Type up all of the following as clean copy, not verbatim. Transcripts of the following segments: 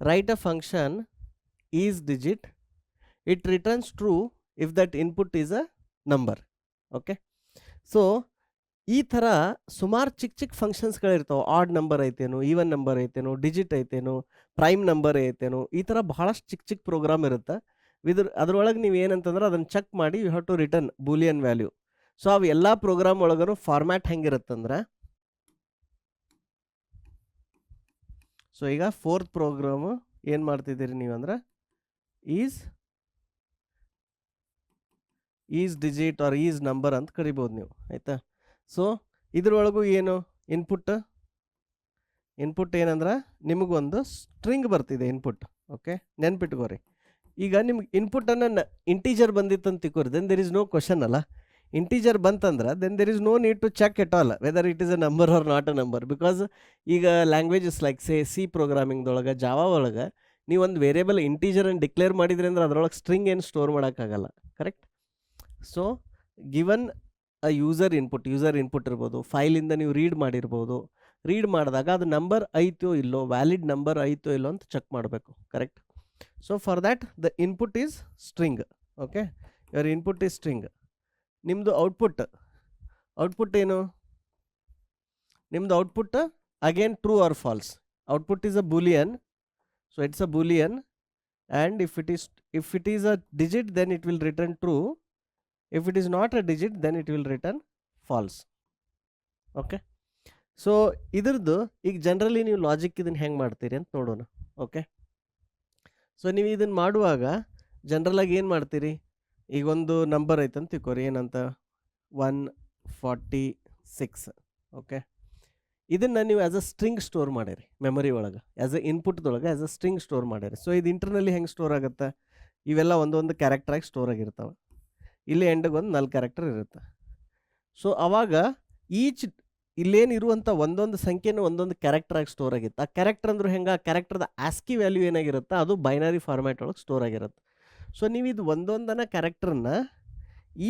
write a function is digit, it returns true if that input is a number. Okay, so ಈ ಥರ ಸುಮಾರು ಚಿಕ್ಕ ಚಿಕ್ಕ ಫಂಕ್ಷನ್ಸ್ಗಳಿರ್ತಾವೆ. ಆಡ್ ನಂಬರ್ ಐತೇನೋ, ಈವನ್ ನಂಬರ್ ಐತೇನೋ, ಡಿಜಿಟ್ ಐತೇನೋ, ಪ್ರೈಮ್ ನಂಬರ್ ಐತೇನೋ, ಈ ಥರ ಬಹಳಷ್ಟು ಚಿಕ್ಕ ಚಿಕ್ಕ ಪ್ರೋಗ್ರಾಮ್ ಇರುತ್ತೆ. ಅದ್ರೊಳಗೆ ನೀವು ಏನಂತಂದ್ರೆ ಅದನ್ನು ಚೆಕ್ ಮಾಡಿ you have to return boolean value. So ಅವು ಎಲ್ಲ ಪ್ರೋಗ್ರಾಮ್ ಒಳಗೂ ಫಾರ್ಮ್ಯಾಟ್ ಹೆಂಗಿರುತ್ತಂದ್ರೆ, ಸೊ ಈಗ ಫೋರ್ತ್ ಪ್ರೋಗ್ರಾಮು ಏನು ಮಾಡ್ತಿದ್ದೀರಿ ನೀವು ಅಂದ್ರೆ is digit or is number ಅಂತ ಕರಿಬೋದು ನೀವು, ಆಯಿತಾ. ಸೊ ಇದ್ರೊಳಗೂ ಏನು ಇನ್ಪುಟ್ ಏನಂದ್ರೆ ನಿಮಗೊಂದು ಸ್ಟ್ರಿಂಗ್ ಬರ್ತಿದೆ ಇನ್ಪುಟ್. ಓಕೆ, ನೆನ್ಪಿಟ್ಕೋರಿ. ಈಗ ನಿಮ್ಗೆ ಇನ್ಪುಟನ್ನು ಇಂಟೀಜರ್ ಬಂದಿತ್ತು ಅಂತ ತಿಳ್ಕೋರಿ, then there is no question ಅಲ್ಲ. ಇಂಟೀಜರ್ ಬಂತಂದ್ರೆ then there is no need to check at all whether it is a number or not a number. Because ಈಗ ಲ್ಯಾಂಗ್ವೇಜಸ್ ಲೈಕ್ ಸಿ ಪ್ರೋಗ್ರಾಮಿಂಗ್ದೊಳಗೆ, Java ಒಳಗೆ ನೀವು ಒಂದು ವೇರಿಯೇಬಲ್ ಇಂಟೀಜರನ್ನು ಡಿಕ್ಲೇರ್ ಮಾಡಿದ್ರಿ ಅಂದ್ರೆ ಅದರೊಳಗೆ ಸ್ಟ್ರಿಂಗ್ ಏನು ಸ್ಟೋರ್ ಮಾಡೋಕ್ಕಾಗಲ್ಲ, correct. So given a user input ಇರ್ಬೋದು, ಫೈಲಿಂದ ನೀವು ರೀಡ್ ಮಾಡಿರ್ಬೋದು. ರೀಡ್ ಮಾಡಿದಾಗ ಅದು ನಂಬರ್ ಐತೋ ಇಲ್ಲೋ, ವ್ಯಾಲಿಡ್ ನಂಬರ್ ಐತೋ ಇಲ್ಲೋ ಅಂತ ಚೆಕ್ ಮಾಡಬೇಕು, correct. So for that the input is string. Okay, your input is string. ನಿಮ್ಮದು ಔಟ್ಪುಟ್ ಏನು? ನಿಮ್ಮದು output again true or false. Output is a boolean, so it's a boolean, and if it is a digit then it will return true. If it is not a digit then it will return false. Okay, so ಇದ್ರದ್ದು ಈಗ generally ನೀವು logic ಇದನ್ನು ಹೆಂಗೆ ಮಾಡ್ತೀರಿ ಅಂತ ನೋಡೋಣ. Okay, so ನೀವು ಇದನ್ನು ಮಾಡುವಾಗ ಜನರಲಾಗಿ ಏನು ಮಾಡ್ತೀರಿ, ಈಗ ಒಂದು ನಂಬರ್ ಐತೆ ಅಂತ ತಿಳ್ಕೊರಿ, ಏನಂತ 146. ಓಕೆ, ಇದನ್ನು ನೀವು ಆ್ಯಸ್ ಅ ಸ್ಟ್ರಿಂಗ್ ಸ್ಟೋರ್ ಮಾಡಿರಿ ಮೆಮೊರಿ ಒಳಗೆ, ಆ್ಯಸ್ ಅ ಇನ್ಪುಟ್ದೊಳಗೆ ಆ್ಯಸ್ ಅ ಸ್ಟ್ರಿಂಗ್ ಸ್ಟೋರ್ ಮಾಡಿರಿ. ಸೊ ಇದು ಇಂಟರ್ನಲ್ಲಿ ಹೆಂಗೆ ಸ್ಟೋರ್ ಆಗುತ್ತೆ, ಇವೆಲ್ಲ ಒಂದೊಂದು ಕ್ಯಾರೆಕ್ಟರಾಗಿ ಸ್ಟೋರ್ ಆಗಿರ್ತಾವೆ. ಇಲ್ಲಿ ಎಂಡಿಗೆ ಒಂದು 4 ಕ್ಯಾರೆಕ್ಟರ್ ಇರುತ್ತೆ. ಸೊ ಅವಾಗ ಇಲ್ಲೇನಿರುವಂಥ ಒಂದೊಂದು ಸಂಖ್ಯೆನೂ ಒಂದೊಂದು ಕ್ಯಾರೆಕ್ಟರಾಗಿ ಸ್ಟೋರ್ ಆಗಿರುತ್ತೆ. ಆ ಕ್ಯಾರೆಕ್ಟರ್ ಅಂದ್ರೆ ಹೆಂಗೆ, ಆ ಕ್ಯಾರೆಕ್ಟರ್ದ ಆಸ್ಕಿ ವ್ಯಾಲ್ಯೂ ಏನಾಗಿರುತ್ತೆ ಅದು ಬೈನರಿ ಫಾರ್ಮ್ಯಾಟ್ ಒಳಗೆ ಸ್ಟೋರ್ ಆಗಿರುತ್ತೆ. ಸೊ ನೀವು ಇದು ಒಂದೊಂದನ್ನ ಕ್ಯಾರೆಕ್ಟರ್ನ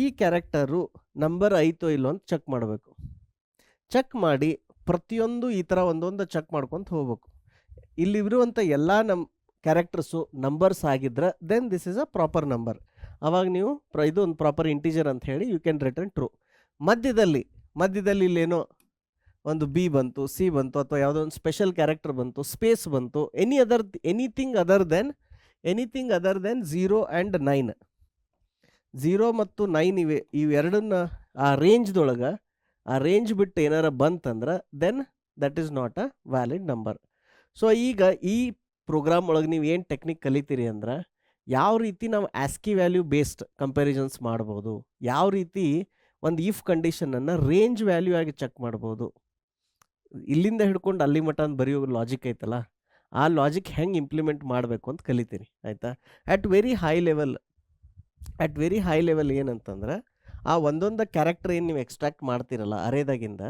ಈ ಕ್ಯಾರೆಕ್ಟರು ನಂಬರ್ ಐತೋ ಇಲ್ಲೋ ಅಂತ ಚೆಕ್ ಮಾಡಬೇಕು. ಚೆಕ್ ಮಾಡಿ ಪ್ರತಿಯೊಂದು ಈ ಥರ ಒಂದೊಂದು ಚೆಕ್ ಮಾಡ್ಕೊತ ಹೋಗ್ಬೇಕು. ಇಲ್ಲಿರುವಂಥ ಎಲ್ಲ ಕ್ಯಾರೆಕ್ಟರ್ಸು ನಂಬರ್ಸ್ ಆಗಿದ್ರೆ then this is a proper number. ಆವಾಗ ನೀವು ಇದು ಒಂದು ಪ್ರಾಪರ್ ಇಂಟೀಜರ್ ಅಂತ ಹೇಳಿ ಯು ಕ್ಯಾನ್ ರಿಟರ್ನ್ ಟ್ರೂ. ಮಧ್ಯದಲ್ಲಿ ಇಲ್ಲೇನೋ ಒಂದು ಬಿ ಬಂತು, ಸಿ ಬಂತು, ಅಥವಾ ಯಾವುದೋ ಒಂದು ಸ್ಪೆಷಲ್ ಕ್ಯಾರೆಕ್ಟರ್ ಬಂತು, ಸ್ಪೇಸ್ ಬಂತು, ಎನಿಥಿಂಗ್ ಅದರ್ ದೆನ್ 0 ಆ್ಯಂಡ್ 9. 0 ಮತ್ತು 9 ಇವೆರಡನ್ನ ಆ ರೇಂಜ್ದೊಳಗೆ, ಆ ರೇಂಜ್ ಬಿಟ್ಟು ಏನಾರ ಬಂತಂದ್ರೆ then that is not a valid number. So ಈಗ ಈ ಪ್ರೋಗ್ರಾಮ್ ಒಳಗೆ ನೀವು ಏನು ಟೆಕ್ನಿಕ್ ಕಲಿತೀರಿ ಅಂದ್ರೆ, ಯಾವ ರೀತಿ ನಾವು ಆಸ್ಕಿ ವ್ಯಾಲ್ಯೂ ಬೇಸ್ಡ್ ಕಂಪ್ಯಾರಿಸನ್ಸ್ ಮಾಡ್ಬೋದು, ಯಾವ ರೀತಿ ಒಂದು ಇಫ್ ಕಂಡೀಷನನ್ನು ರೇಂಜ್ ವ್ಯಾಲ್ಯೂ ಆಗಿ ಚೆಕ್ ಮಾಡ್ಬೋದು, ಇಲ್ಲಿಂದ ಹಿಡ್ಕೊಂಡು ಅಲ್ಲಿ ಮಟ್ಟ ಅಂತ ಬರೆಯೋ ಲಾಜಿಕ್ ಐತಲ್ಲ, ಆ ಲಾಜಿಕ್ ಹೆಂಗೆ ಇಂಪ್ಲಿಮೆಂಟ್ ಮಾಡಬೇಕು ಅಂತ ಕಲಿತೀರಿ, ಆಯಿತಾ. ಅಟ್ ವೆರಿ ಹೈ ಲೆವೆಲ್ ಏನಂತಂದ್ರೆ, ಆ ಒಂದೊಂದು ಕ್ಯಾರೆಕ್ಟರ್ ಏನು ನೀವು ಎಕ್ಸ್ಟ್ರಾಕ್ಟ್ ಮಾಡ್ತಿರಲ್ಲ ಅರೇದಾಗಿಂದ,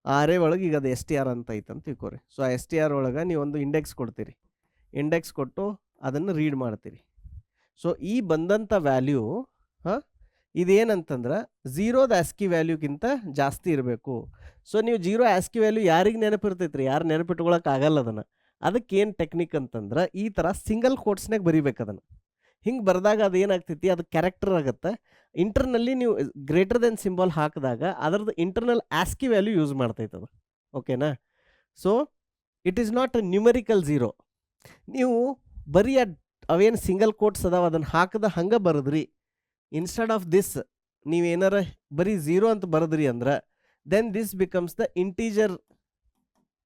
ಆ ಅರೇ ಒಳಗೆ ಈಗ ಅದು STR ಅಂತ ಐತಂತ ತಿಳ್ಕೊರಿ. ಸೊ ಆ STR ಒಳಗೆ ನೀವು ಒಂದು ಇಂಡೆಕ್ಸ್ ಕೊಡ್ತೀರಿ, ಇಂಡೆಕ್ಸ್ ಕೊಟ್ಟು ಅದನ್ನು ರೀಡ್ ಮಾಡ್ತೀರಿ. ಸೊ ಈ ಬಂದಂಥ ವ್ಯಾಲ್ಯೂ ಇದೇನಂತಂದ್ರೆ 0ದ ಆಸ್ಕಿ ವ್ಯಾಲ್ಯೂಗಿಂತ ಜಾಸ್ತಿ ಇರಬೇಕು. ಸೊ ನೀವು 0 ಆಸ್ಕಿ ವ್ಯಾಲ್ಯೂ ಯಾರಿಗೆ ನೆನಪಿರ್ತೈತ್ರಿ, ಯಾರು ನೆನಪಿಟ್ಕೊಳಕ್ಕೆ ಆಗಲ್ಲ ಅದನ್ನು. ಅದಕ್ಕೇನು ಟೆಕ್ನಿಕ್ ಅಂತಂದ್ರೆ, ಈ ಥರ ಸಿಂಗಲ್ ಕೋಟ್ಸ್ನಾಗ ಬರಿಬೇಕು ಅದನ್ನು. ಹಿಂಗೆ ಬರೆದಾಗ ಅದು ಏನಾಗ್ತೈತಿ, ಅದು ಕ್ಯಾರೆಕ್ಟರ್ ಆಗುತ್ತೆ. ಇಂಟರ್ನಲ್ಲಿ ನೀವು ಗ್ರೇಟರ್ ದೆನ್ ಸಿಂಬಲ್ ಹಾಕಿದಾಗ ಅದರದ್ದು ಇಂಟರ್ನಲ್ ಆಸ್ಕಿ ವ್ಯಾಲ್ಯೂ ಯೂಸ್ ಮಾಡ್ತೈತೆ ಅದು. ಓಕೆನಾ. So it is not a numerical 0. ನೀವು ಬರೀ ಅವೇನು ಸಿಂಗಲ್ ಕೋಟ್ಸ್ ಅದಾವ ಅದನ್ನು ಹಾಕದ ಹಂಗೆ ಬರೆದ್ರಿ, ಇನ್ಸ್ಟೆಡ್ ಆಫ್ ದಿಸ್ ನೀವೇನಾರ ಬರೀ 0 ಅಂತ ಬರೆದ್ರಿ ಅಂದ್ರೆ then this becomes the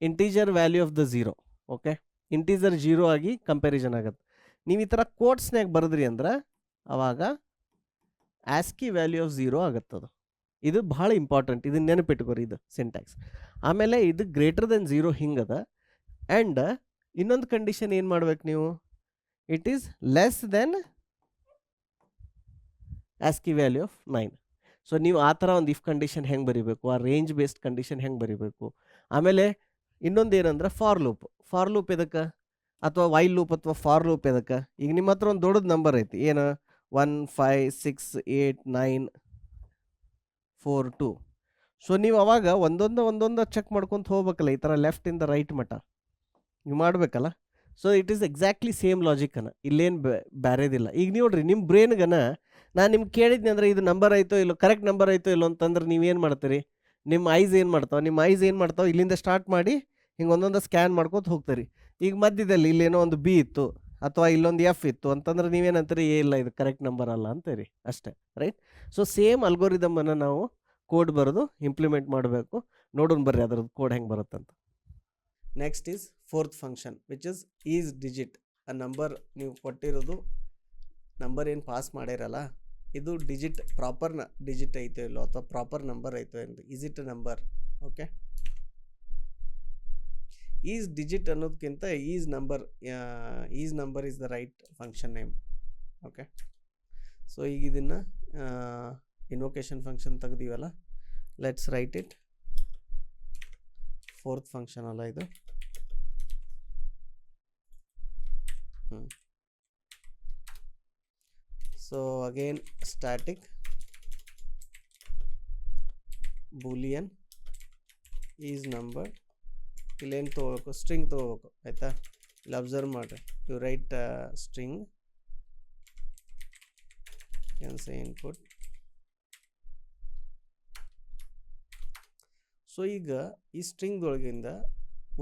integer value of the 0. Okay, integer 0 ಆಗಿ ಕಂಪ್ಯಾರಿಸನ್ ಆಗುತ್ತೆ. ನೀವು ಈ ಥರ ಕೋಟ್ಸ್ನಾಗ ಬರೆದ್ರಿ ಅಂದ್ರೆ ಅವಾಗ ಆಸ್ಕಿ ವ್ಯಾಲ್ಯೂ ಆಫ್ 0 ಆಗುತ್ತದು. ಇದು ಭಾಳ ಇಂಪಾರ್ಟೆಂಟ್, ಇದನ್ನ ನೆನಪಿಟ್ಕೋರಿ, ಇದು ಸಿಂಟ್ಯಾಕ್ಸ್. ಆಮೇಲೆ ಇದು ಗ್ರೇಟರ್ ದೆನ್ 0 ಹಿಂಗದ. ಆ್ಯಂಡ್ ಇನ್ನೊಂದು ಕಂಡೀಷನ್ ಏನು ಮಾಡ್ಬೇಕು ನೀವು, it is less than ASCII value of 9. So ನೀವು ಆ ಥರ ಒಂದು ಇಫ್ ಕಂಡೀಷನ್ ಹೆಂಗೆ ಬರೀಬೇಕು, ಆ ರೇಂಜ್ ಬೇಸ್ಡ್ ಕಂಡೀಷನ್ ಹೆಂಗೆ ಬರೀಬೇಕು. ಆಮೇಲೆ ಇನ್ನೊಂದು ಏನಂದ್ರೆ ಫಾರ್ ಲೂಪ್ ಎದಕ್ಕೆ, ಅಥವಾ ವೈಲ್ ಲೂಪ್ ಅಥವಾ ಫಾರ್ ಲೂಪ್ ಎದಕ್ಕೆ. ಈಗ ನಿಮ್ಮ ಹತ್ರ ಒಂದು ದೊಡ್ಡದು ನಂಬರ್ ಐತಿ, ಏನು 1 5 6 8 9 4 2. ಸೊ ನೀವು ಅವಾಗ ಒಂದೊಂದು ಚೆಕ್ ಮಾಡ್ಕೊತ ಹೋಗ್ಬೇಕಲ್ಲ, ಈ ಥರ ಲೆಫ್ಟಿಂದ ರೈಟ್ ಮಟ್ಟ ನೀವು ಮಾಡಬೇಕಲ್ಲ. So it is exactly same ಲಾಜಿಕ್ಕನ, ಇಲ್ಲೇನು ಬೇರೆದಿಲ್ಲ. ಈಗ ನೋಡ್ರಿ ನಿಮ್ಮ ಬ್ರೈನ್ಗನ ನಾನು ನಿಮ್ಗೆ ಕೇಳಿದ್ನಿ ಅಂದ್ರೆ ಇದು ನಂಬರ್ ಆಯಿತೋ ಇಲ್ಲೋ, ಕರೆಕ್ಟ್ ನಂಬರ್ ಆಯಿತೋ ಇಲ್ಲೋ ಅಂತಂದ್ರೆ ನೀವೇನು ಮಾಡ್ತೀರಿ? ನಿಮ್ಮ ಐಸ್ ಏನು ಮಾಡ್ತಾವೆ ಇಲ್ಲಿಂದ ಸ್ಟಾರ್ಟ್ ಮಾಡಿ ಹಿಂಗೆ ಒಂದೊಂದು ಸ್ಕ್ಯಾನ್ ಮಾಡ್ಕೊತ ಹೋಗ್ತೀರಿ. ಈಗ ಮಧ್ಯದಲ್ಲಿ ಇಲ್ಲೇನೋ ಒಂದು ಬಿ ಇತ್ತು ಅಥವಾ ಇಲ್ಲೊಂದು ಎಫ್ ಇತ್ತು ಅಂತಂದ್ರೆ ನೀವೇನಂತೀರಿ? ಇಲ್ಲ ಇದು ಕರೆಕ್ಟ್ ನಂಬರ್ ಅಲ್ಲ ಅಂತೀರಿ ಅಷ್ಟೇ, ರೈಟ್? ಸೊ ಸೇಮ್ ಅಲ್ಗೋರಿದಮನ್ನು ನಾವು ಕೋಡ್ ಬರೆದು ಇಂಪ್ಲಿಮೆಂಟ್ ಮಾಡಬೇಕು. ನೋಡೋಣ ಬರ್ರಿ ಅದ್ರದ್ದು ಕೋಡ್ ಹೆಂಗೆ ಬರುತ್ತಂತ. Next is fourth function which is digit. ಆ ನಂಬರ್ ನೀವು ಕೊಟ್ಟಿರೋದು ನಂಬರ್ ಏನು ಪಾಸ್ ಮಾಡಿರಲ್ಲ, ಇದು ಡಿಜಿಟ್ ಪ್ರಾಪರ್ ಡಿಜಿಟ್ ಐತೋ ಇಲ್ಲೋ ಅಥವಾ ಪ್ರಾಪರ್ ನಂಬರ್ ಐತೋ ಏನು, is it number? Okay, is digit ಅನ್ನೋದಕ್ಕಿಂತ is number is the right function name. Okay, so ಈಗ ಇದನ್ನು ಇನ್ವೊಕೇಶನ್ ಫಂಕ್ಷನ್ ತೆಗ್ದೀವಲ್ಲ, let's write it. Fourth function ಅಲ್ಲ ಇದು. So again static boolean is number. ಇಲ್ಲೇನು ತೊಗೋಬೇಕು? ಸ್ಟ್ರಿಂಗ್ ತೊಗೋಬೇಕು, ಆಯಿತಾ? ಇಲ್ಲಿ ಅಬ್ಸರ್ವ್ ಮಾಡಿರಿ, you write string can say input. So ಈಗ ಈ ಸ್ಟ್ರಿಂಗ್ದೊಳಗಿಂದ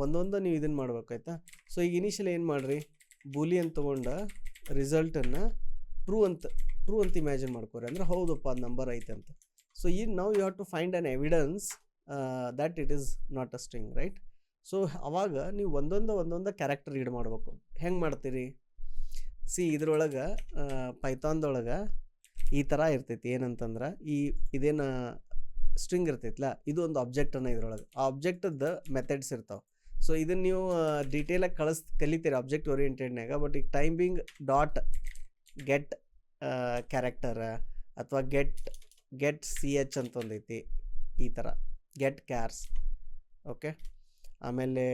ಒಂದೊಂದು ನೀವು ಇದನ್ನು ಮಾಡ್ಬೇಕು, ಆಯಿತಾ? ಸೊ ಈಗ ಇನಿಷಿಯಲ್ ಏನು ಮಾಡಿರಿ, ಬೂಲಿಯನ್ ತೊಗೊಂಡ ರಿಸಲ್ಟನ್ನು ಟ್ರೂ ಅಂತ ಇಮ್ಯಾಜಿನ್ ಮಾಡ್ಕೋರಿ, ಅಂದರೆ ಹೌದಪ್ಪ ಅದು ನಂಬರ್ ಐತೆ ಅಂತ. ಸೊ ಈ ನಾವು you have to find an evidence that it is not a string, right? So ಅವಾಗ ನೀವು ಒಂದೊಂದು ಕ್ಯಾರೆಕ್ಟರ್ ರೀಡ್ ಮಾಡಬೇಕು. ಹೆಂಗೆ ಮಾಡ್ತೀರಿ? ಸಿ ಇದ್ರೊಳಗೆ ಪೈಥಾನ್ದೊಳಗೆ ಈ ಥರ ಇರ್ತೈತಿ. ಏನಂತಂದ್ರೆ ಇದೇನು ಸ್ಟ್ರಿಂಗ್ ಇರ್ತೈತಲ್ಲ, ಇದು ಒಂದು ಆಬ್ಜೆಕ್ಟನ್ನು ಇದ್ರೊಳಗೆ, ಆ ಆಬ್ಜೆಕ್ಟದ್ದು ಮೆಥಡ್ಸ್ ಇರ್ತಾವೆ. ಸೊ ಇದನ್ನು ನೀವು ಡೀಟೇಲಾಗಿ ಕಲಿತೀರಿ ಆಬ್ಜೆಕ್ಟ್ ಓರಿಯೆಂಟೆಡ್ನಾಗ. ಬಟ್ ಈಗ time being dot get character ಅಥವಾ ಗೆಟ್ ಸಿ ಎಚ್ ಅಂತ ಒಂದೈತಿ, ಈ ಥರ ಗೆಟ್ ಕ್ಯಾರ್ಸ್. ಓಕೆ, ಆಮೇಲೆ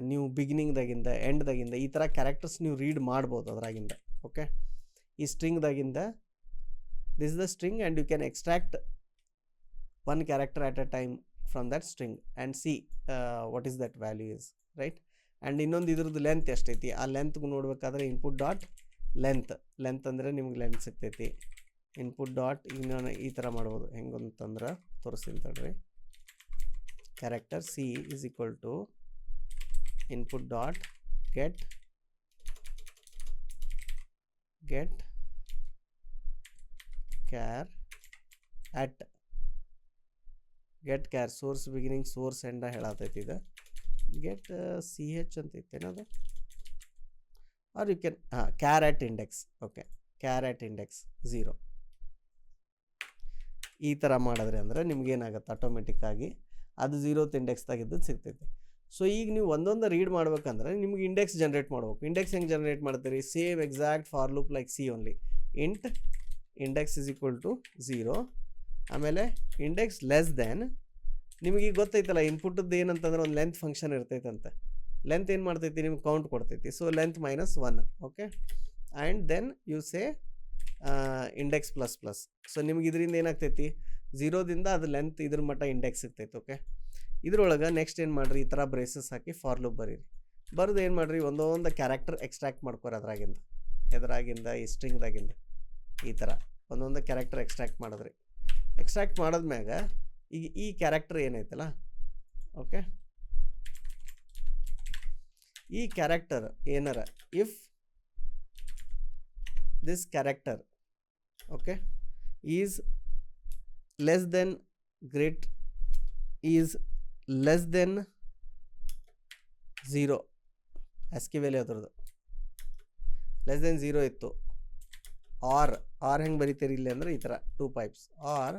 ನೀವು ಬಿಗಿನಿಂಗ್ದಾಗಿಂದ ಎಂಡ್ದಾಗಿಂದ ಈ ಥರ ಕ್ಯಾರೆಕ್ಟರ್ಸ್ ನೀವು ರೀಡ್ ಮಾಡ್ಬೋದು ಅದರಾಗಿಂದ. ಓಕೆ, ಈ ಸ್ಟ್ರಿಂಗ್ದಾಗಿಂದ this is the string and you can extract one character at a time from that string and see what is that value is, right? and ಇನ್ನೊಂದು ಇದ್ರದ್ದು ಲೆಂತ್ ಎಷ್ಟೈತಿ ಆ ಲೆಂತ್ಗೆ ನೋಡ್ಬೇಕಾದ್ರೆ ಇನ್ಪುಟ್ ಡಾಟ್ ಲೆಂತ್ ಅಂದರೆ ನಿಮ್ಗೆ ಲೆಂತ್ ಸಿಗ್ತೈತಿ. ಇನ್ಪುಟ್ ಡಾಟ್ ಈಗ ನಾನು ಈ ಥರ ಮಾಡ್ಬೋದು. ಹೆಂಗಂತಂದ್ರೆ ತೋರಿಸ್ತೀನಿ ತಡ್ರಿ. Character C is equal to input dot get char at get char source beginning source end ಹೇಳತೈತಿ. ಇದು ಗೆಟ್ ಸಿ ಹೆಚ್ ಅಂತ ಐತೇನದು, or you can char at index. Okay, char at index 0 ಈ ಥರ ಮಾಡಿದ್ರೆ ಅಂದರೆ ನಿಮ್ಗೇನಾಗುತ್ತೆ ಆಟೋಮೆಟಿಕ್ಕಾಗಿ ಅದು 0th ಇಂಡೆಕ್ಸ್ದಾಗಿದ್ದು ಸಿಗ್ತೈತಿ. ಸೊ ಈಗ ನೀವು ಒಂದೊಂದು ರೀಡ್ ಮಾಡ್ಬೇಕಂದ್ರೆ ನಿಮ್ಗೆ ಇಂಡೆಕ್ಸ್ ಜನ್ರೇಟ್ ಮಾಡ್ಬೇಕು. ಇಂಡೆಕ್ಸ್ ಹೆಂಗೆ ಜನ್ರೇಟ್ ಮಾಡ್ತೀರಿ? Same exact for loop like C only. Int index is equal to 0, ಆಮೇಲೆ ಇಂಡೆಕ್ಸ್ ಲೆಸ್ ದೆನ್ ನಿಮಗೆ ಗೊತ್ತೈತಲ್ಲ ಇನ್ಪುಟ್ಟದ್ದು ಏನಂತಂದ್ರೆ ಒಂದು ಲೆಂತ್ ಫಂಕ್ಷನ್ ಇರ್ತೈತಂತೆ. ಲೆಂತ್ ಏನು ಮಾಡ್ತೈತಿ? ನಿಮ್ಗೆ ಕೌಂಟ್ ಕೊಡ್ತೈತಿ. So length -1. Okay, and then you say index ++. So ನಿಮ್ಗೆ ಇದರಿಂದ ಏನಾಗ್ತೈತಿ? 0ದಿಂದ ಅದು ಲೆಂತ್ ಇದ್ರ ಮಟ್ಟ ಇಂಡೆಕ್ಸ್ ಸಿಗ್ತೈತಿ. ಓಕೆ, ಇದ್ರೊಳಗೆ ನೆಕ್ಸ್ಟ್ ಏನು ಮಾಡಿರಿ? ಈ ಥರ ಬ್ರೇಸಸ್ ಹಾಕಿ ಫಾರ್ ಲೂಪ್ ಬರೀರಿ. ಬರೆದು ಏನು ಮಾಡಿರಿ? ಒಂದೊಂದು ಕ್ಯಾರೆಕ್ಟರ್ ಎಕ್ಸ್ಟ್ರಾಕ್ಟ್ ಮಾಡ್ಕೋರಿ ಎದ್ರಾಗಿಂದ ಈ ಸ್ಟ್ರಿಂಗ್ದಾಗಿಂದ ಈ ಥರ ಒಂದೊಂದು ಕ್ಯಾರೆಕ್ಟರ್ ಎಕ್ಸ್ಟ್ರಾಕ್ಟ್ ಮಾಡಿದ್ರಿ. ಎಕ್ಸ್ಟ್ರಾಕ್ಟ್ ಮಾಡಿದ್ಮ್ಯಾಗ ಈಗ ಈ ಕ್ಯಾರೆಕ್ಟರ್ ಏನೈತಲ್ಲ, ಓಕೆ, ಈ ಕ್ಯಾರೆಕ್ಟರ್ ಏನಾರ if this character okay is less than is less than 0 ASCII value ಅದ್ರದ್ದು ಲೆಸ್ ದೆನ್ 0 ಇತ್ತು. ಆರ್ ಹೆಂಗೆ ಬರೀತೀರಿ ಇಲ್ಲಿ ಅಂದರೆ ಈ ಥರ 2 pipes. ಆರ್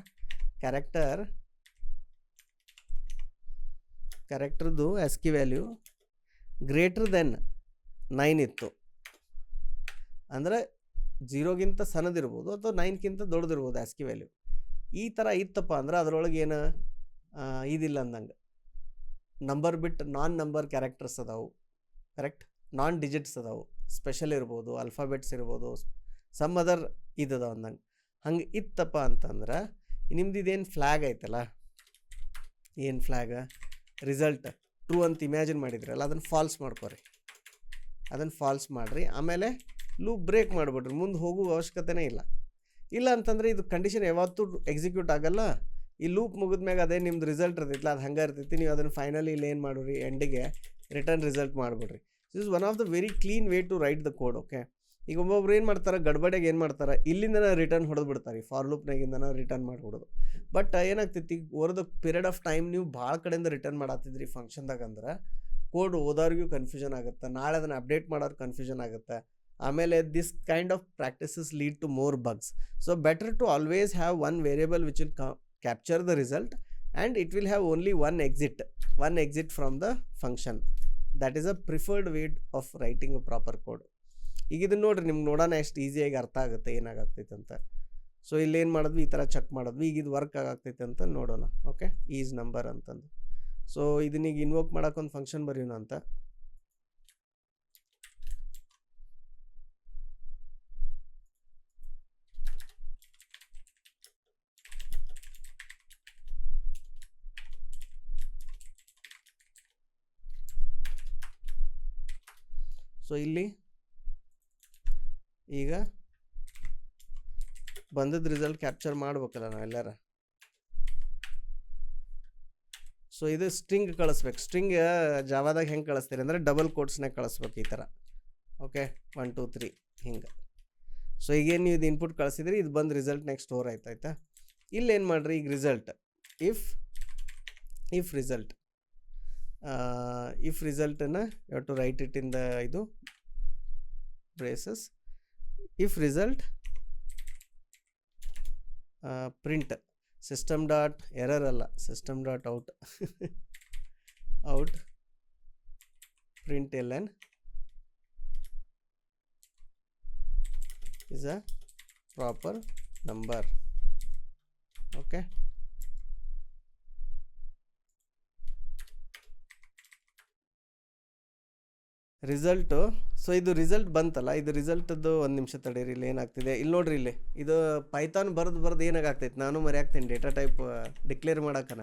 ಕ್ಯಾರೆಕ್ಟರ್ದು ಆಸ್ಕಿ ವ್ಯಾಲ್ಯೂ ಗ್ರೇಟರ್ ದೆನ್ 9 ಇತ್ತು ಅಂದರೆ 0ಗಿಂತ ಸಣ್ಣದಿರ್ಬೋದು ಅಥವಾ 9ಗಿಂತ ದೊಡ್ಡದಿರ್ಬೋದು ಆಸ್ಕಿ ವ್ಯಾಲ್ಯೂ. ಈ ಥರ ಇತ್ತಪ್ಪ ಅಂದ್ರೆ ಅದರೊಳಗೆ ಏನು ಇದಿಲ್ಲ ಅಂದಂಗೆ ನಂಬರ್ ಬಿಟ್ಟು ನಾನ್ ನಂಬರ್ ಕ್ಯಾರೆಕ್ಟರ್ಸ್ ಅದಾವು, ಕರೆಕ್ಟ್? ನಾನ್ ಡಿಜಿಟ್ಸ್ ಅದಾವು, ಸ್ಪೆಷಲ್ ಇರ್ಬೋದು, ಅಲ್ಫಾಬೆಟ್ಸ್ ಇರ್ಬೋದು, ಸಮ್ ಅದರ್ ಇದದ ಅಂದಂಗೆ. ಹಂಗೆ ಇತ್ತಪ್ಪ ಅಂತಂದ್ರೆ ನಿಮ್ದು ಇದೇನು ಫ್ಲ್ಯಾಗ್ ಐತಲ್ಲ, ಏನು ಫ್ಲ್ಯಾಗ ರಿಸಲ್ಟ್ ಟ್ರೂ ಅಂತ ಇಮ್ಯಾಜಿನ್ ಮಾಡಿದ್ರಲ್ಲ ಅದನ್ನು ಫಾಲ್ಸ್ ಮಾಡ್ಕೊರಿ. ಅದನ್ನು ಫಾಲ್ಸ್ ಮಾಡಿರಿ. ಆಮೇಲೆ ಲೂಪ್ ಬ್ರೇಕ್ ಮಾಡಿಬಿಡ್ರಿ, ಮುಂದೆ ಹೋಗುವ ಅವಶ್ಯಕತೆನೇ ಇಲ್ಲ ಅಂತಂದರೆ ಇದು ಕಂಡೀಷನ್ ಯಾವತ್ತೂ ಎಕ್ಸಿಕ್ಯೂಟ್ ಆಗಲ್ಲ. ಈ ಲೂಪ್ ಮುಗಿದ್ಮ್ಯಾಗ ಅದೇ ನಿಮ್ದು ರಿಸಲ್ಟ್ ಇರ್ತೈತಿಲ್ಲ, ಅದು ಹಂಗೆ ಇರ್ತೈತಿ. ನೀವು ಅದನ್ನು ಫೈನಲಿ ಇಲ್ಲಿ ಏನು ಮಾಡಿರಿ, ಎಂಡಿಗೆ ರಿಟರ್ನ್ ರಿಸಲ್ಟ್ ಮಾಡಿಬಿಡ್ರಿ. This is one of the very clean way to write the code. Okay, ಈಗ ಒಬ್ಬೊಬ್ರು ಏನು ಮಾಡ್ತಾರೆ, ಗಡ್ಬಡಿಯಾಗಿ ಏನು ಮಾಡ್ತಾರೆ, ಇಲ್ಲಿಂದನೇ ರಿಟರ್ನ್ ಹೊಡೆದು ಬಿಡ್ತಾರೆ, ಫಾರ್ ಲೂಪ್ನಾಗಿಂದನೇ ರಿಟರ್ನ್ ಮಾಡಿಬಿಡೋದು. ಬಟ್ ಏನಾಗ್ತೈತಿ, over the period of time ನೀವು ಭಾಳ ಕಡೆಯಿಂದ ರಿಟರ್ನ್ ಮಾಡತ್ತಿದ್ರಿ ಫಂಕ್ಷನ್ದಾಗ ಅಂದ್ರೆ ಕೋಡ್ ಓದೋರಿಗೂ ಕನ್ಫ್ಯೂಷನ್ ಆಗುತ್ತೆ, ನಾಳೆ ಅದನ್ನು ಅಪ್ಡೇಟ್ ಮಾಡೋರು ಕನ್ಫ್ಯೂಷನ್ ಆಗುತ್ತೆ. ಆಮೇಲೆ this kind of practices lead to more bugs. So better to always have one variable which will capture the result and it will have only one exit from the function. That is a preferred way of writing a proper code. ಈಗ ಇದನ್ನು ನೋಡ್ರಿ, ನಿಮ್ಗೆ ನೋಡೋಣ ಎಷ್ಟು ಈಸಿಯಾಗಿ ಅರ್ಥ ಆಗುತ್ತೆ ಏನಾಗತ್ತೈತೆ ಅಂತ. ಸೊ ಇಲ್ಲಿ ಏನು ಮಾಡಿದ್ವಿ, ಈ ಥರ ಚೆಕ್ ಮಾಡಿದ್ವಿ, ಈಗ ಇದು ವರ್ಕ್ ಆಗತ್ತೈತೆ ಅಂತ ನೋಡೋಣ. ಓಕೆ, ಈಸ್ ನಂಬರ್ ಅಂತಂದು. ಸೊ ಇದನ್ನೀಗ ಇನ್ವೋಕ್ ಮಾಡೋಕೆ ಒಂದು ಫಂಕ್ಷನ್ ಬರೆಯೋಣ ಅಂತ. ಸೊ ಇಲ್ಲಿ ಈಗ ಬಂದದ ರಿಸಲ್ಟ್ ಕ್ಯಾಪ್ಚರ್ ಮಾಡ್ಬೇಕಲ್ಲ ನಾವೆಲ್ಲರ. ಸೊ ಇದು ಸ್ಟ್ರಿಂಗ್ ಕಳಿಸ್ಬೇಕು. ಸ್ಟ್ರಿಂಗ್ ಜಾವಾದಾಗ ಹೆಂಗೆ ಕಳಿಸ್ತೀರಿ ಅಂದರೆ ಡಬಲ್ ಕೋಟ್ಸ್ನಾಗ ಕಳಿಸ್ಬೇಕು ಈ ಥರ. ಓಕೆ, 1 2 3 ಹಿಂಗೆ. ಸೊ ಈಗೇನು ನೀವು ಇದು ಇನ್ಪುಟ್ ಕಳಿಸಿದ್ರಿ, ಇದು ಬಂದು ರಿಸಲ್ಟ್ ನೆಕ್ಸ್ಟ್ ಸ್ಟೋರ್ ಆಯ್ತಾ. ಇಲ್ಲಿ ಏನು ಮಾಡಿರಿ, ಈಗ ರಿಸಲ್ಟ್ ಇಫ್ ರಿಸಲ್ಟನ್ನು you have to write it in the ಇದು braces. If result print system dot error ಅಲ್ಲ, system dot out println is a proper number. Okay, result. So ಇದು ರಿಸಲ್ಟ್ ಬಂತಲ್ಲ, ಇದು ರಿಸಲ್ಟದ್ದು ಒಂದು ನಿಮಿಷ ತಡೀರಿ, ಇಲ್ಲಿ ಏನಾಗ್ತಿದೆ ಇಲ್ಲಿ ನೋಡ್ರಿ. ಇಲ್ಲಿ ಇದು ಪೈಥಾನ್ ಬರೆದು ಏನಾಗ್ತೈತೆ, ನಾನು ಮರೆಯಾಗ್ತೀನಿ ಡೇಟಾ ಟೈಪ್ ಡಿಕ್ಲೇರ್ ಮಾಡಕ್ಕನ.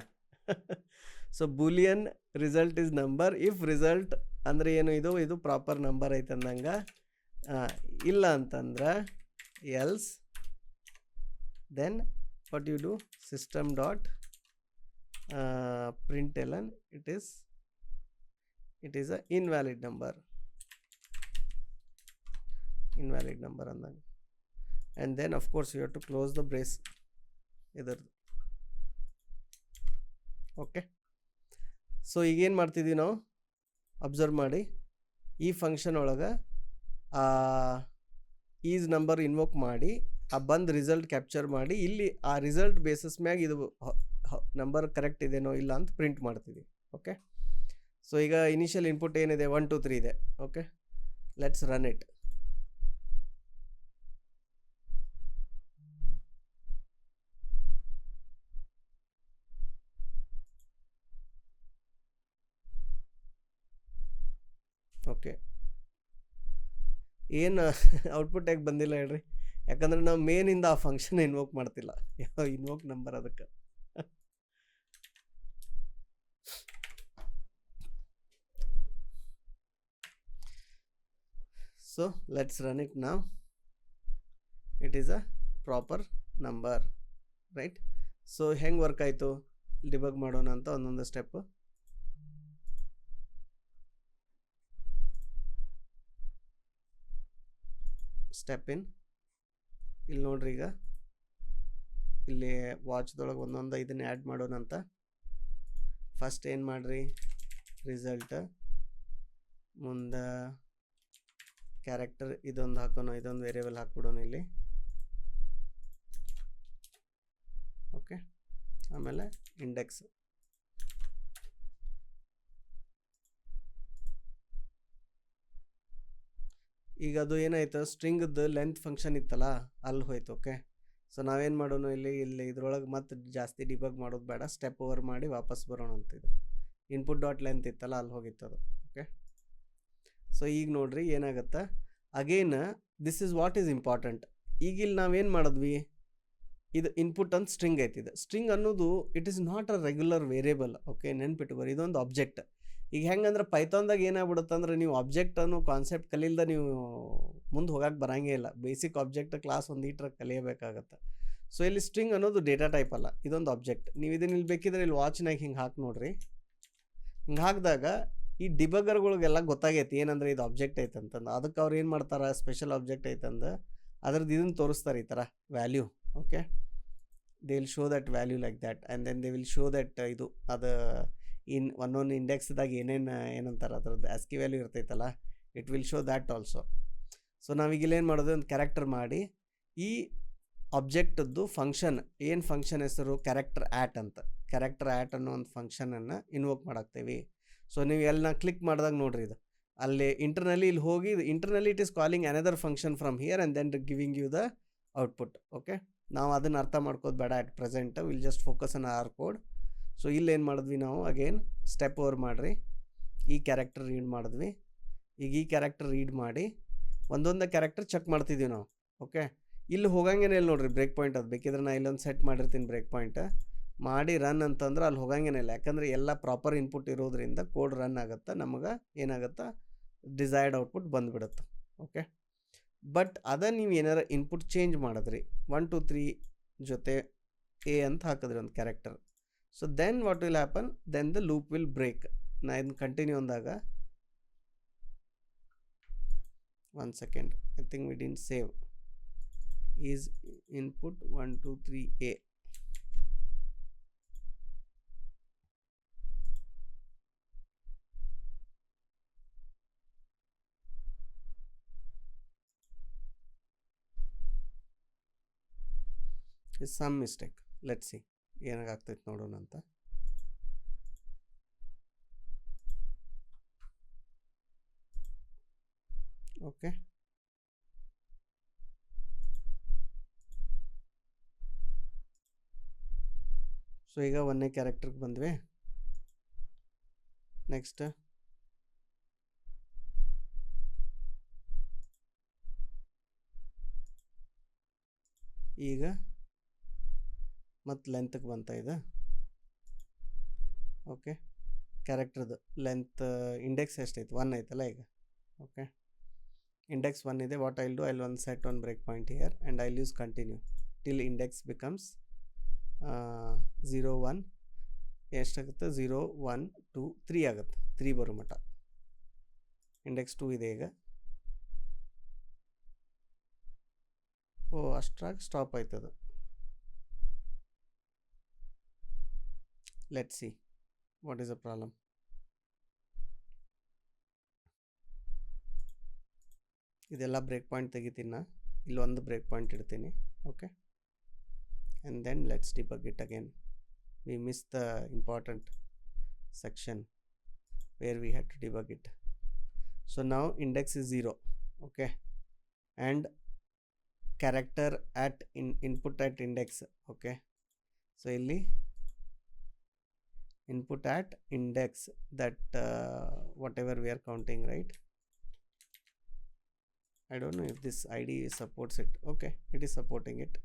So boolean result is number. If result ಅಂದರೆ ಏನು, ಇದು ಪ್ರಾಪರ್ ನಂಬರ್ ಐತೆ ಅಂದಂಗೆ. ಇಲ್ಲ ಅಂತಂದ್ರೆ else then what you do, system dot println it is a invalid number ಅಂದಂಗೆ. and then of course you have to close the brace ಇದರ. Okay, so ಈಗೇನು ಮಾಡ್ತಿದ್ದೀವಿ ನಾವು, ಅಬ್ಸರ್ವ್ ಮಾಡಿ. ಈ ಫಂಕ್ಷನ್ ಒಳಗೆ ಈಸ್ ನಂಬರ್ ಇನ್ವೋಕ್ ಮಾಡಿ ಆ ಬಂದು ರಿಸಲ್ಟ್ ಕ್ಯಾಪ್ಚರ್ ಮಾಡಿ, ಇಲ್ಲಿ ಆ ರಿಸಲ್ಟ್ ಬೇಸಿಸ್ ಮ್ಯಾಗ ಇದು ನಂಬರ್ ಕರೆಕ್ಟ್ ಇದೆನೋ ಇಲ್ಲ ಅಂತ ಪ್ರಿಂಟ್ ಮಾಡ್ತೀವಿ. ಓಕೆ, ಸೊ ಈಗ ಇನಿಷಿಯಲ್ ಇನ್ಪುಟ್ ಏನಿದೆ 1 2 3 ಇದೆ. Okay, let's run it. Okay, ಏನು ಔಟ್ಪುಟ್ ಯಾಕೆ ಬಂದಿಲ್ಲ ಹೇಳ್ರಿ, ಯಾಕಂದ್ರೆ ನಾವು ಮೇನಿಂದ ಆ ಫಂಕ್ಷನ್ ಇನ್ವೋಕ್ ಮಾಡ್ತಿಲ್ಲ, ಯಾವ ಇನ್ವೋಕ್ ನಂಬರ್ ಅದಕ್ಕೆ. So let's run it now. It is a proper number, right? So ಹೆಂಗೆ ವರ್ಕ್ ಆಯಿತು ಡಿಬಗ್ ಮಾಡೋಣ ಅಂತ ಒಂದೊಂದು ಸ್ಟೆಪ್. ಸ್ಟೆಪ್ ಇನ್, ಇಲ್ಲಿ ನೋಡ್ರಿ, ಈಗ ಇಲ್ಲಿ ವಾಚ್ದೊಳಗೆ ಒಂದೊಂದು ಇದನ್ನ ಆ್ಯಡ್ ಮಾಡೋಣ ಅಂತ. ಫಸ್ಟ್ ಏನು ಮಾಡ್ರಿ, ರಿಸಲ್ಟ್ ಮುಂದೆ ಕ್ಯಾರೆಕ್ಟರ್ ಇದೊಂದು ಹಾಕೋಣ, ಇದೊಂದು ವೇರಿಯಬಲ್ ಹಾಕ್ಬಿಡೋಣ ಇಲ್ಲಿ. ಓಕೆ, ಆಮೇಲೆ ಇಂಡೆಕ್ಸ್. ಈಗ ಅದು ಏನಾಯ್ತು, ಸ್ಟ್ರಿಂಗ್ದು ಲೆಂತ್ ಫಂಕ್ಷನ್ ಇತ್ತಲ್ಲ ಅಲ್ಲಿ ಹೋಯ್ತು. ಓಕೆ, ಸೊ ನಾವೇನು ಮಾಡೋಣ, ಇಲ್ಲಿ ಇದ್ರೊಳಗೆ ಮತ್ತೆ ಜಾಸ್ತಿ ಡಿಬಗ್ ಮಾಡೋದು ಬೇಡ, ಸ್ಟೆಪ್ ಓವರ್ ಮಾಡಿ ವಾಪಸ್ ಬರೋಣ ಅಂತಿದ್ದು. ಇನ್ಪುಟ್ ಡಾಟ್ ಲೆಂತ್ ಇತ್ತಲ್ಲ ಅಲ್ಲಿ ಹೋಗಿತ್ತು ಅದು. ಓಕೆ, ಸೊ ಈಗ ನೋಡ್ರಿ ಏನಾಗುತ್ತೆ, again this is what is important. ಈಗ ಇಲ್ಲಿ ನಾವೇನು ಮಾಡಿದ್ವಿ, ಇದು ಇನ್ಪುಟ್ ಅಂತ ಸ್ಟ್ರಿಂಗ್ ಐತಿದೆ. ಸ್ಟ್ರಿಂಗ್ ಅನ್ನೋದು it is not a regular variable. Okay, ನೆನ್ಪಿಟ್ಕೋರಿ, ಇದೊಂದು ಆಬ್ಜೆಕ್ಟ್. ಈಗ ಹೆಂಗಂದ್ರೆ ಪೈಥಾನ್ದಾಗ ಏನಾಗ್ಬಿಡುತ್ತೆ ಅಂದ್ರೆ ನೀವು ಆಬ್ಜೆಕ್ಟ್ ಅನ್ನೋ ಕಾನ್ಸೆಪ್ಟ್ ಕಲಿಲ್ದ ನೀವು ಮುಂದೆ ಹೋಗಕ್ಕೆ ಬರಂಗೇ ಇಲ್ಲ. ಬೇಸಿಕ್ ಆಬ್ಜೆಕ್ಟ್ ಕ್ಲಾಸ್ ಒಂದು ಈಟ್ರ ಕಲಿಯಬೇಕಾಗತ್ತೆ. ಸೊ ಇಲ್ಲಿ ಸ್ಟ್ರಿಂಗ್ ಅನ್ನೋದು ಡೇಟಾ ಟೈಪ್ ಅಲ್ಲ, ಇದೊಂದು ಆಬ್ಜೆಕ್ಟ್. ನೀವು ಇದನ್ನ ಇಲ್ಲಿ ಬೇಕಿದ್ರೆ ಇಲ್ಲಿ ವಾಚ್ನಾಗ ಹಿಂಗೆ ಹಾಕಿ ನೋಡ್ರಿ. ಹಿಂಗೆ ಹಾಕಿದಾಗ ಈ ಡಿಬಗರ್ಗಳಿಗೆಲ್ಲ ಗೊತ್ತಾಗೈತಿ ಏನಂದ್ರೆ ಇದು ಆಬ್ಜೆಕ್ಟ್ ಐತೆ ಅಂತಂದು. ಅದಕ್ಕೆ ಅವ್ರು ಏನು ಮಾಡ್ತಾರೆ, ಸ್ಪೆಷಲ್ ಆಬ್ಜೆಕ್ಟ್ ಐತಂದು ಅದ್ರದ್ದು ಇದನ್ನು ತೋರಿಸ್ತಾರೆ, ಈ ಥರ value. Okay, they will show that value like that and then they will show that ಇದು ಅದು ಒಂದೊಂದು ಇಂಡೆಕ್ಸ್ದಾಗ ಏನಂತಾರೆ ಅದ್ರದ್ದು ಆಸ್ಕಿ ವ್ಯಾಲ್ಯೂ ಇರ್ತೈತಲ್ಲ, it will show that also. So ನಾವೀಗಿಲ್ಲಿ ಏನು ಮಾಡೋದು, ಒಂದು ಕ್ಯಾರೆಕ್ಟರ್ ಮಾಡಿ ಈ ಆಬ್ಜೆಕ್ಟದ್ದು ಫಂಕ್ಷನ್, ಏನು ಫಂಕ್ಷನ್ ಹೆಸರು ಕ್ಯಾರೆಕ್ಟರ್ ಆ್ಯಟ್ ಅಂತ. ಕ್ಯಾರೆಕ್ಟರ್ ಆ್ಯಟ್ ಅನ್ನೋ ಒಂದು ಫಂಕ್ಷನನ್ನು ಇನ್ವೋಕ್ ಮಾಡಾಕ್ತೇವೆ. ಸೊ ನೀವು ಎಲ್ಲ ಕ್ಲಿಕ್ ಮಾಡಿದಾಗ ನೋಡ್ರಿ, ಇದು ಅಲ್ಲಿ ಇಂಟರ್ನಲ್ಲಿ ಇಲ್ಲಿ ಹೋಗಿ internally it is calling another function from here and then giving you the output. Okay, ನಾವು ಅದನ್ನು ಅರ್ಥ ಮಾಡ್ಕೋದು ಬೇಡ at present, will just focus on our code. So ಇಲ್ಲಿ ಏನು ಮಾಡಿದ್ವಿ ನಾವು, ಅಗೇನ್ ಸ್ಟೆಪ್ ಓವರ್ ಮಾಡಿರಿ, ಈ ಕ್ಯಾರೆಕ್ಟರ್ ರೀಡ್ ಮಾಡಿದ್ವಿ. ಈಗ ಈ ಕ್ಯಾರೆಕ್ಟರ್ ರೀಡ್ ಮಾಡಿ ಒಂದೊಂದು ಕ್ಯಾರೆಕ್ಟರ್ ಚೆಕ್ ಮಾಡ್ತಿದ್ದೀವಿ ನಾವು. ಓಕೆ, ಇಲ್ಲಿ ಹೋಗಂಗೇನೆ ಇಲ್ಲ ನೋಡ್ರಿ ಬ್ರೇಕ್ ಪಾಯಿಂಟ್. ಅದು ಬೇಕಿದ್ರೆ ನಾನು ಇಲ್ಲೊಂದು ಸೆಟ್ ಮಾಡಿರ್ತೀನಿ ಬ್ರೇಕ್ ಪಾಯಿಂಟ್ ಮಾಡಿ ರನ್ ಅಂತಂದ್ರೆ ಅಲ್ಲಿ ಹೋಗಂಗೇನೆ ಇಲ್ಲ. ಯಾಕಂದರೆ ಎಲ್ಲ ಪ್ರಾಪರ್ ಇನ್ಪುಟ್ ಇರೋದ್ರಿಂದ ಕೋಡ್ ರನ್ ಆಗುತ್ತೆ, ನಮಗೆ ಏನಾಗುತ್ತೆ ಡಿಸೈರ್ಡ್ ಔಟ್ಪುಟ್ ಬಂದುಬಿಡುತ್ತೆ. ಓಕೆ, ಬಟ್ ಅದ ನೀವು ಏನಾರ ಇನ್ಪುಟ್ ಚೇಂಜ್ ಮಾಡಿದ್ರಿ, 1 2 3 ಜೊತೆ ಎ ಅಂತ ಹಾಕಿದ್ರಿ ಒಂದು character. So then what will happen, then the loop will break. ನಾ ಇದನ್ನು ಕಂಟಿನ್ಯೂ ಅಂದಾಗ, 1 second, I think we didn't save, is input 1 2 3 A. Is some mistake, let's see ಏನಾಗ್ತೈತೆ ನೋಡೋಣ ಅಂತ. ಓಕೆ, ಸೊ ಈಗ 1ನೇ ಕ್ಯಾರೆಕ್ಟರ್ಗೆ ಬಂದ್ವಿ. ನೆಕ್ಸ್ಟ್ ಈಗ ಮತ್ತು ಲೆಂತ್ಗೆ ಬಂತ ಇದು. ಓಕೆ, ಕ್ಯಾರೆಕ್ಟರ್ದು ಲೆಂತ್ ಇಂಡೆಕ್ಸ್ ಎಷ್ಟೈತೆ, 1 ಐತಲ್ಲ ಈಗ. ಓಕೆ, index 1 ಇದೆ. what I'll do, I'll set one breakpoint here and I'll use continue till index becomes 0 1 ಎಷ್ಟಾಗುತ್ತೆ, 0 1 2 3 ಆಗುತ್ತೆ, 3 ಬರೋ ಮಟ್ಟ. ಇಂಡೆಕ್ಸ್ 2 ಇದೆ ಈಗ. ಓ, ಅಷ್ಟ್ರಾಗ ಸ್ಟಾಪ್ ಆಯ್ತದು. Let's see what is the problem. ಇದೆಲ್ಲ ಬ್ರೇಕ್ ಪಾಯಿಂಟ್ ತೆಗಿತೀನಿ ನಾ, ಇಲ್ಲೊಂದು ಬ್ರೇಕ್ ಪಾಯಿಂಟ್ ಇಡ್ತೀನಿ. Okay, and then let's debug it again. We miss the important section where we had to debug it. So now index is 0. Okay, and character at input at index. Okay, so illi input at index, that whatever we are counting, right? I don't know if this IDE supports it. Okay, it is supporting it.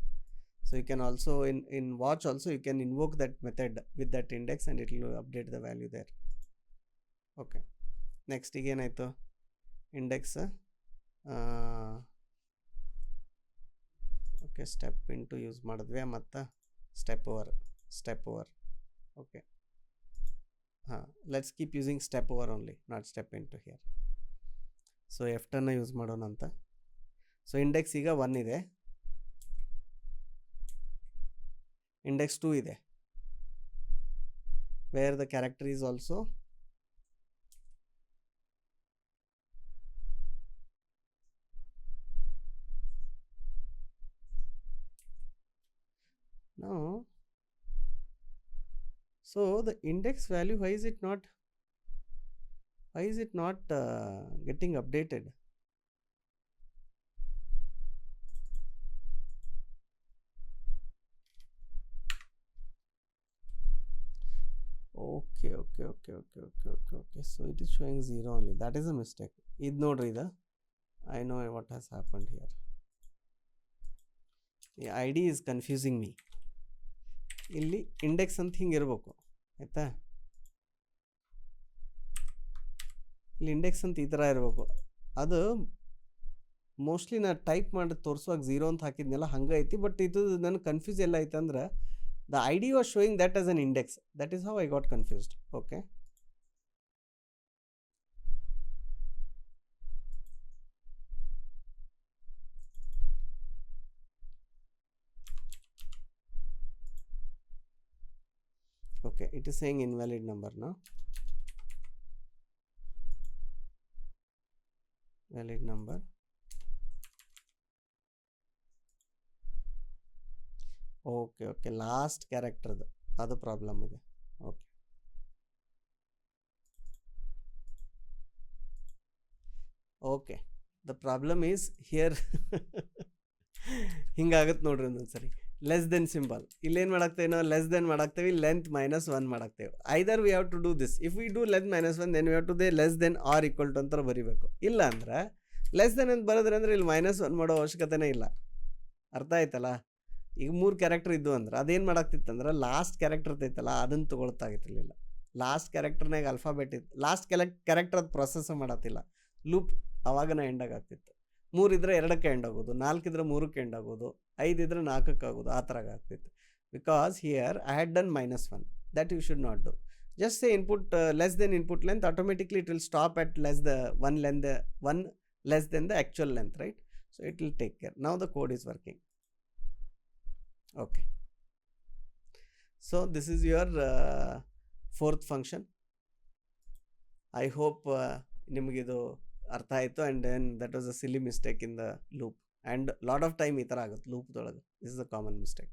So you can also in watch also you can invoke that method with that index and it will update the value there. Okay, next again aito index okay, step into use madidve matta step over. Okay, let's keep using step over only, not step into here. So f10 use ಮಾಡೋಣ ಅಂತ. So index ಈಗ 1 ಇದೆ, index 2 ಇದೆ, where the character is also now. So the index value, why is it not getting updated? Okay, so it is showing 0 only. That is a mistake. Id nodri ida, I know what has happened here. The ID is confusing me. ಇಲ್ಲಿ index ಅಂತ ಹಿಂಗೆ ಇರಬೇಕು, ಆಯಿತಾ? ಇಲ್ಲಿ index ಅಂತ ಈ ಥರ ಇರಬೇಕು. ಅದು ಮೋಸ್ಟ್ಲಿ ನಾ ಟೈಪ್ ಮಾಡಿ ತೋರಿಸುವಾಗ 0 ಅಂತ ಹಾಕಿದ್ನೆಲ್ಲ ಹಂಗೆ ಐತಿ. ಬಟ್ ಇದು ನನಗೆ ಕನ್ಫ್ಯೂಸ್ ಎಲ್ಲ ಐತೆ ಅಂದ್ರೆ the I D was showing that as an index. That is how I got confused. Okay, okay, it is saying invalid number now. Valid number. Okay, last character ಅದು ಪ್ರಾಬ್ಲಮ್ ಇದೆ. Okay the problem is here ಹಿಂಗಾಗತ್ತೆ ನೋಡ್ರಿ ಒಂದೊಂದ್ಸರಿ. Less than symbol ಇಲ್ಲೇನು ಮಾಡಾಕ್ತೇವೆ ನಾವು, less than ಮಾಡಾಕ್ತೇವೆ, length -1 ಮಾಡಾಕ್ತೇವೆ. Either we have to do this. If we do length -1 then we have to they less than or equal to ಅಂತ ಬರೀಬೇಕು. ಇಲ್ಲ ಅಂದ್ರೆ ಲೆಸ್ ದೆನ್ ಅಂತ ಬರೋದ್ರೆ ಅಂದ್ರೆ ಇಲ್ಲಿ -1 ಮಾಡೋ ಅವಶ್ಯಕತೆನೇ ಇಲ್ಲ. ಅರ್ಥ ಆಯ್ತಲ್ಲ? ಈಗ 3 ಕ್ಯಾರೆಕ್ಟರ್ ಇದ್ದು ಅಂದ್ರೆ ಅದೇನು ಮಾಡಾಕ್ತಿತ್ತಂದ್ರೆ ಲಾಸ್ಟ್ ಕ್ಯಾರೆಕ್ಟರ್ ಇರ್ತೈತಲ್ಲ ಅದನ್ನು ತೊಗೊಳ್ತಾಗಿತ್ತಿರಲಿಲ್ಲ. ಲಾಸ್ಟ್ ಕ್ಯಾರೆಕ್ಟರ್ನಾಗ ಅಲ್ಫಾಬೆಟ್ ಇತ್ತು, ಲಾಸ್ಟ್ ಕ್ಯಾರೆಕ್ಟರ್ ಅದು ಪ್ರೊಸೆಸ್ ಮಾಡತ್ತಿಲ್ಲ. ಲೂಪ್ ಅವಾಗನ ಎಂಡಾಗಿ ಆಗ್ತಿತ್ತು. 3 ಇದ್ರೆ 2ಕ್ಕೆ ಎಂಡ್ ಆಗೋದು, 4 ಇದ್ರೆ 3ಕ್ಕೆ ಎಂಡ್ ಆಗೋದು, 5 ಇದ್ರೆ 4ಕ್ಕೆ ಆಗೋದು, ಆ ಥರ ಆಗ್ತಿತ್ತು. Because here I had done -1. That you should not do. Just say input less than input length, automatically it will stop at one less than the actual length, right? So it will take care. Now the code is working. Okay, so this is your fourth function. I hope ನಿಮಗಿದು ಅರ್ಥ ಆಯಿತು. And then that was a silly mistake in the loop. And lot of time ಈ ಥರ ಆಗುತ್ತೆ ಲೂಪ್ದೊಳಗೆ. This is a common mistake.